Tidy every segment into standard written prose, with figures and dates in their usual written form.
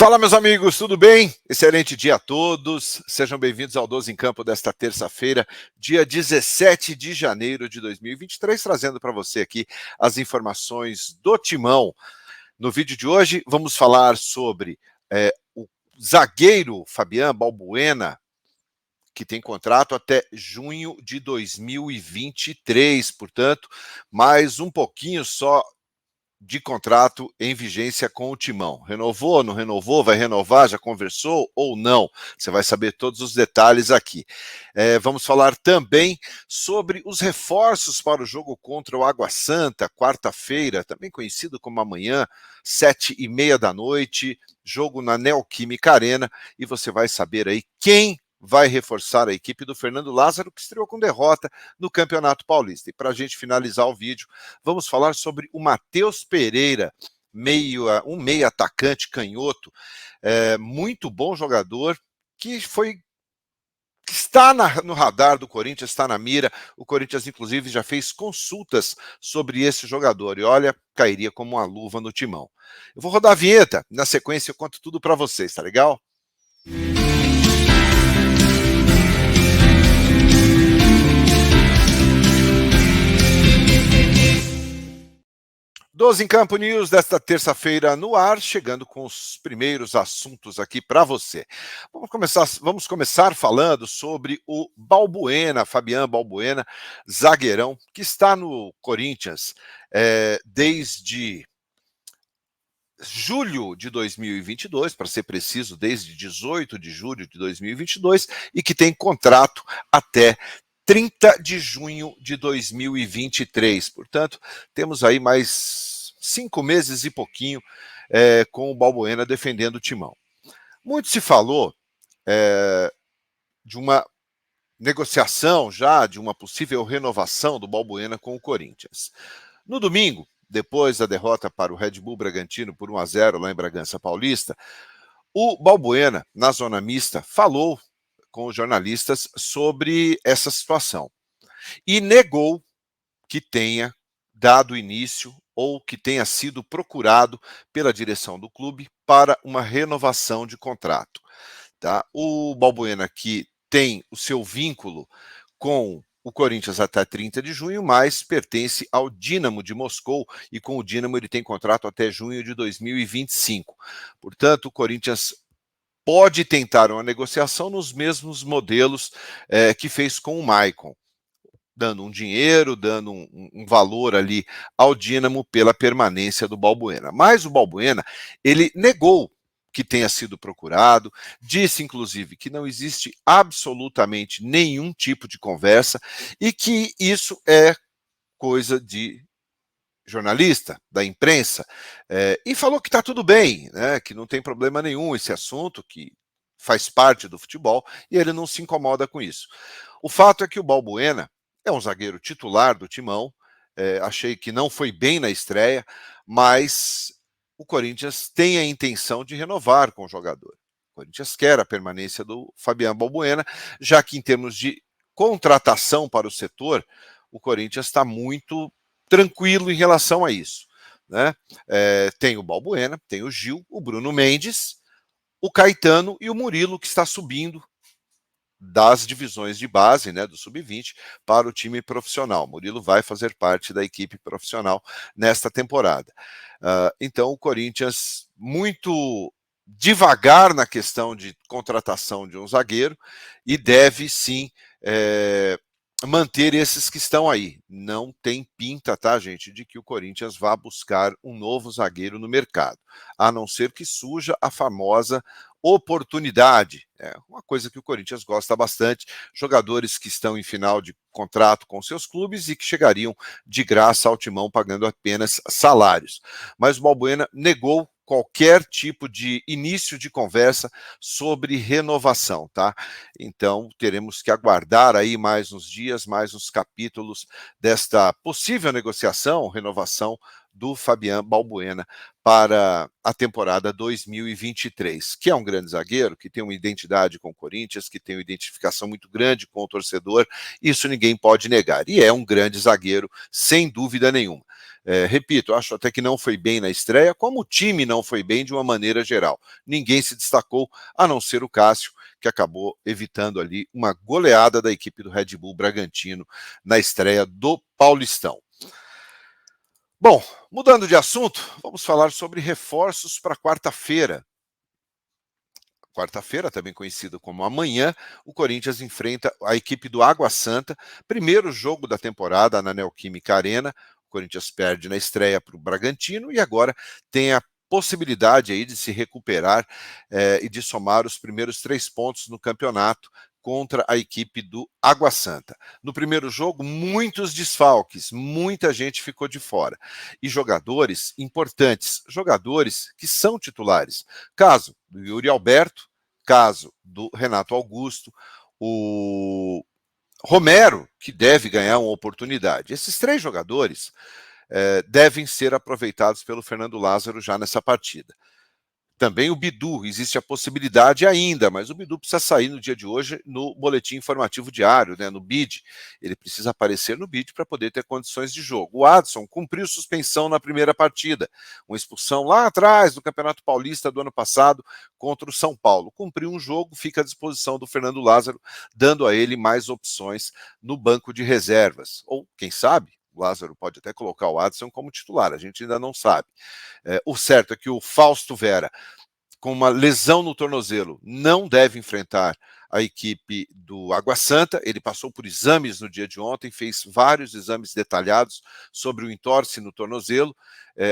Fala, meus amigos, tudo bem? Excelente dia a todos. Sejam bem-vindos ao 12 em Campo desta terça-feira, dia 17 de janeiro de 2023, trazendo para você aqui as informações do Timão. No vídeo de hoje, vamos falar sobre o zagueiro Fabián Balbuena, que tem contrato até junho de 2023, portanto, mais um pouquinho só de contrato em vigência com o Timão. Renovou, não renovou, vai renovar, já conversou ou não? Você vai saber todos os detalhes aqui. Vamos falar também sobre os reforços para o jogo contra o Água Santa, quarta-feira, também conhecido como amanhã, 7h30 da noite, jogo na Neoquímica Arena, e você vai saber aí quem vai reforçar a equipe do Fernando Lázaro, que estreou com derrota no Campeonato Paulista. E para a gente finalizar o vídeo, vamos falar sobre o Matheus Pereira, um meio atacante canhoto, muito bom jogador, que está no radar do Corinthians, está na mira. O Corinthians, inclusive, já fez consultas sobre esse jogador. E olha, cairia como uma luva no Timão. Eu vou rodar a vinheta, na sequência eu conto tudo para vocês, tá legal? 12 em Campo News desta terça-feira no ar, chegando com os primeiros assuntos aqui para você. Vamos começar falando sobre o Balbuena, Fabián Balbuena, zagueirão, que está no Corinthians desde julho de 2022, para ser preciso, desde 18 de julho de 2022, e que tem contrato até 30 de junho de 2023. Portanto, temos aí mais 5 meses e pouquinho com o Balbuena defendendo o Timão. Muito se falou de uma negociação já, de uma possível renovação do Balbuena com o Corinthians. No domingo, depois da derrota para o Red Bull Bragantino por 1-0 lá em Bragança Paulista, o Balbuena, na zona mista, falou com os jornalistas sobre essa situação e negou que tenha dado início ou que tenha sido procurado pela direção do clube para uma renovação de contrato. Tá? O Balbuena, que tem o seu vínculo com o Corinthians até 30 de junho, mas pertence ao Dínamo de Moscou, e com o Dínamo ele tem contrato até junho de 2025. Portanto, o Corinthians pode tentar uma negociação nos mesmos modelos que fez com o Maicon, dando um dinheiro, dando um valor ali ao Dínamo pela permanência do Balbuena. Mas o Balbuena, ele negou que tenha sido procurado, disse inclusive que não existe absolutamente nenhum tipo de conversa e que isso é coisa de jornalista, da imprensa, e falou que está tudo bem, né, que não tem problema nenhum esse assunto, que faz parte do futebol e ele não se incomoda com isso. O fato é que o Balbuena é um zagueiro titular do Timão, achei que não foi bem na estreia, mas o Corinthians tem a intenção de renovar com o jogador. O Corinthians quer a permanência do Fabián Balbuena, já que em termos de contratação para o setor, o Corinthians está muito tranquilo em relação a isso, né? Tem o Balbuena, tem o Gil, o Bruno Mendes, o Caetano e o Murilo, que está subindo das divisões de base, né, do sub-20 para o time profissional. Murilo vai fazer parte da equipe profissional nesta temporada. Então o Corinthians muito devagar na questão de contratação de um zagueiro e deve sim manter esses que estão aí. Não tem pinta, tá, gente, de que o Corinthians vá buscar um novo zagueiro no mercado, a não ser que surja a famosa oportunidade. É uma coisa que o Corinthians gosta bastante, jogadores que estão em final de contrato com seus clubes e que chegariam de graça ao Timão pagando apenas salários. Mas o Balbuena negou qualquer tipo de início de conversa sobre renovação, tá? Então, teremos que aguardar aí mais uns dias, mais uns capítulos desta possível negociação, renovação do Fabián Balbuena para a temporada 2023, que é um grande zagueiro, que tem uma identidade com o Corinthians, que tem uma identificação muito grande com o torcedor, isso ninguém pode negar, e é um grande zagueiro, sem dúvida nenhuma. repito, acho até que não foi bem na estreia, como o time não foi bem de uma maneira geral. Ninguém se destacou, a não ser o Cássio, que acabou evitando ali uma goleada da equipe do Red Bull Bragantino na estreia do Paulistão. Bom, mudando de assunto, vamos falar sobre reforços para quarta-feira. Quarta-feira, também conhecido como amanhã, o Corinthians enfrenta a equipe do Água Santa, primeiro jogo da temporada na Neoquímica Arena. O Corinthians perde na estreia para o Bragantino e agora tem a possibilidade aí de se recuperar e de somar os primeiros 3 pontos no campeonato contra a equipe do Água Santa. No primeiro jogo, muitos desfalques, muita gente ficou de fora. E jogadores importantes, jogadores que são titulares. Caso do Yuri Alberto, caso do Renato Augusto, o Romero, que deve ganhar uma oportunidade. Esses 3 jogadores devem ser aproveitados pelo Fernando Lázaro já nessa partida. Também o Bidu, existe a possibilidade ainda, mas o Bidu precisa sair no dia de hoje no boletim informativo diário, né, no BID. Ele precisa aparecer no BID para poder ter condições de jogo. O Adson cumpriu suspensão na primeira partida, uma expulsão lá atrás do Campeonato Paulista do ano passado contra o São Paulo. Cumpriu um jogo, fica à disposição do Fernando Lázaro, dando a ele mais opções no banco de reservas. Ou, quem sabe, o Lázaro pode até colocar o Adson como titular, a gente ainda não sabe. O certo é que o Fausto Vera, com uma lesão no tornozelo, não deve enfrentar a equipe do Água Santa. Ele passou por exames no dia de ontem, fez vários exames detalhados sobre o entorse no tornozelo.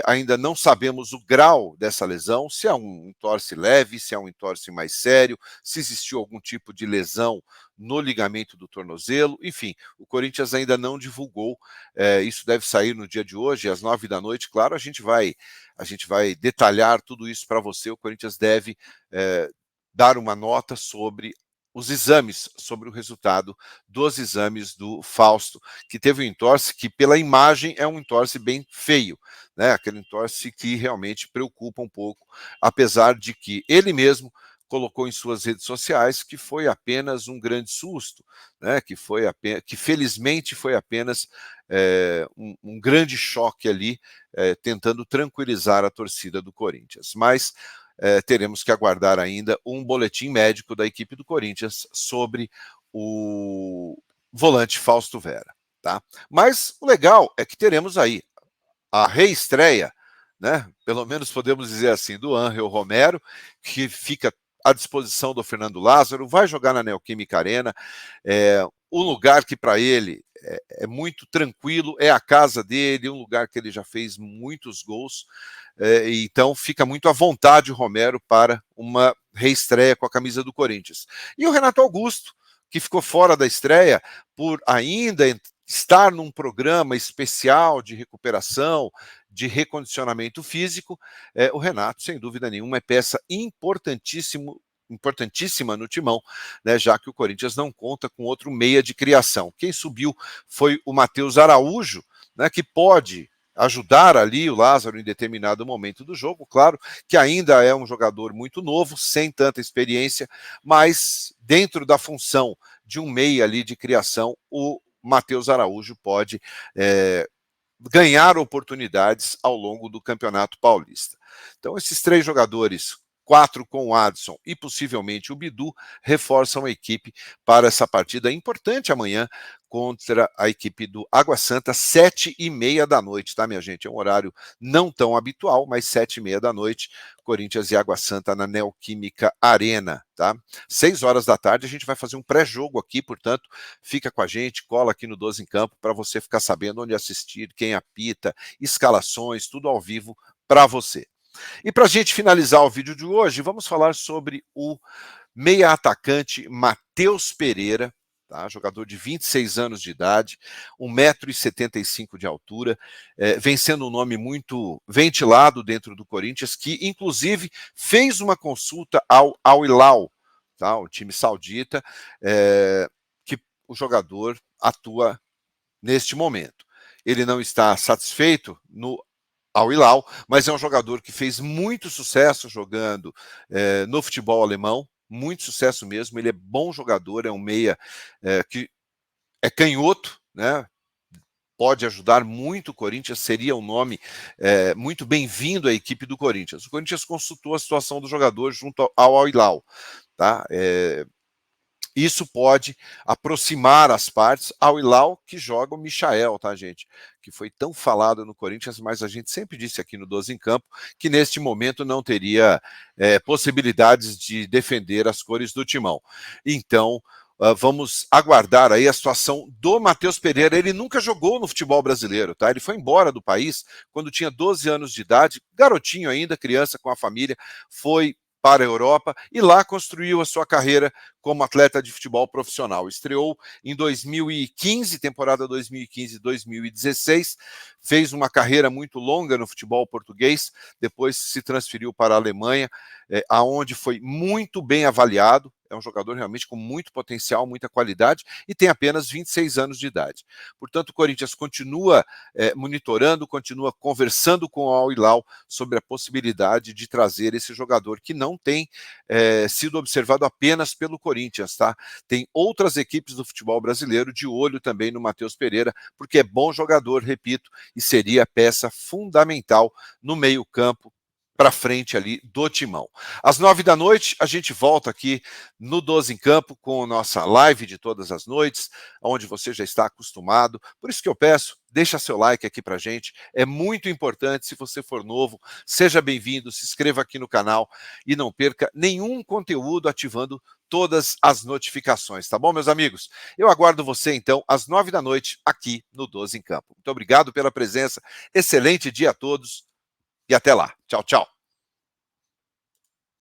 Ainda não sabemos o grau dessa lesão, se é um entorse leve, se é um entorse mais sério, se existiu algum tipo de lesão no ligamento do tornozelo. Enfim, o Corinthians ainda não divulgou. Isso deve sair no dia de hoje, às 21h. Claro, a gente vai detalhar tudo isso para você. O Corinthians deve dar uma nota sobre os exames, sobre o resultado dos exames do Fausto, que teve um entorse que, pela imagem, é um entorse bem feio, né? Aquele entorse que realmente preocupa um pouco, apesar de que ele mesmo colocou em suas redes sociais que foi apenas um grande susto, né? Que felizmente foi apenas um grande choque ali, tentando tranquilizar a torcida do Corinthians. Mas teremos que aguardar ainda um boletim médico da equipe do Corinthians sobre o volante Fausto Vera. Tá? Mas o legal é que teremos aí a reestreia, né? Pelo menos podemos dizer assim, do Ángel Romero, que fica à disposição do Fernando Lázaro, vai jogar na Neoquímica Arena, um lugar que para ele é muito tranquilo, é a casa dele, um lugar que ele já fez muitos gols, então fica muito à vontade o Romero para uma reestreia com a camisa do Corinthians. E o Renato Augusto, que ficou fora da estreia por ainda estar num programa especial de recuperação, de recondicionamento físico, o Renato, sem dúvida nenhuma, é peça importantíssima no timão, né, já que o Corinthians não conta com outro meia de criação. Quem subiu foi o Matheus Araújo, né, que pode ajudar ali o Lázaro em determinado momento do jogo. Claro que ainda é um jogador muito novo, sem tanta experiência, mas dentro da função de um meia ali de criação, o Matheus Araújo pode ganhar oportunidades ao longo do Campeonato Paulista. Então, esses 3 jogadores, 4 com o Adson e possivelmente o Bidu, reforçam a equipe para essa partida importante amanhã contra a equipe do Água Santa, 19h30, tá, minha gente? É um horário não tão habitual, mas 19h30, Corinthians e Água Santa na Neoquímica Arena, tá? 18h a gente vai fazer um pré-jogo aqui, portanto, fica com a gente, cola aqui no 12 em Campo para você ficar sabendo onde assistir, quem apita, escalações, tudo ao vivo para você. E para a gente finalizar o vídeo de hoje, vamos falar sobre o meia-atacante Matheus Pereira, tá? Jogador de 26 anos de idade, 1,75 m de altura, vem sendo um nome muito ventilado dentro do Corinthians, que inclusive fez uma consulta ao Al Hilal, tá? O time saudita, que o jogador atua neste momento. Ele não está satisfeito no Al Hilal, mas é um jogador que fez muito sucesso jogando no futebol alemão, muito sucesso mesmo. Ele é bom jogador, é um meia que é canhoto, né? pode ajudar muito o Corinthians, seria um nome muito bem-vindo à equipe do Corinthians. O Corinthians consultou a situação do jogador junto ao Al-Hilal, tá? Isso pode aproximar as partes. Al-Hilal que joga o Michael, tá, gente? Que foi tão falado no Corinthians, mas a gente sempre disse aqui no 12 em Campo que neste momento não teria possibilidades de defender as cores do Timão. Então, vamos aguardar aí a situação do Matheus Pereira. Ele nunca jogou no futebol brasileiro, tá? Ele foi embora do país quando tinha 12 anos de idade, garotinho ainda, criança com a família, foi para a Europa e lá construiu a sua carreira como atleta de futebol profissional. Estreou em 2015, temporada 2015-2016, fez uma carreira muito longa no futebol português, depois se transferiu para a Alemanha, aonde foi muito bem avaliado. É um jogador realmente com muito potencial, muita qualidade e tem apenas 26 anos de idade. Portanto, o Corinthians continua monitorando, continua conversando com o Al-Hilal sobre a possibilidade de trazer esse jogador que não tem sido observado apenas pelo Corinthians, tá? Tem outras equipes do futebol brasileiro de olho também no Matheus Pereira, porque é bom jogador, repito, e seria peça fundamental no meio-campo para frente ali do Timão. Às 9 da noite, a gente volta aqui no 12 em Campo com nossa live de todas as noites, onde você já está acostumado. Por isso que eu peço, deixa seu like aqui para a gente, é muito importante. Se você for novo, seja bem-vindo, se inscreva aqui no canal e não perca nenhum conteúdo ativando todas as notificações, tá bom, meus amigos? Eu aguardo você, então, às 9 da noite, aqui no 12 em Campo. Muito obrigado pela presença, excelente dia a todos e até lá. Tchau, tchau.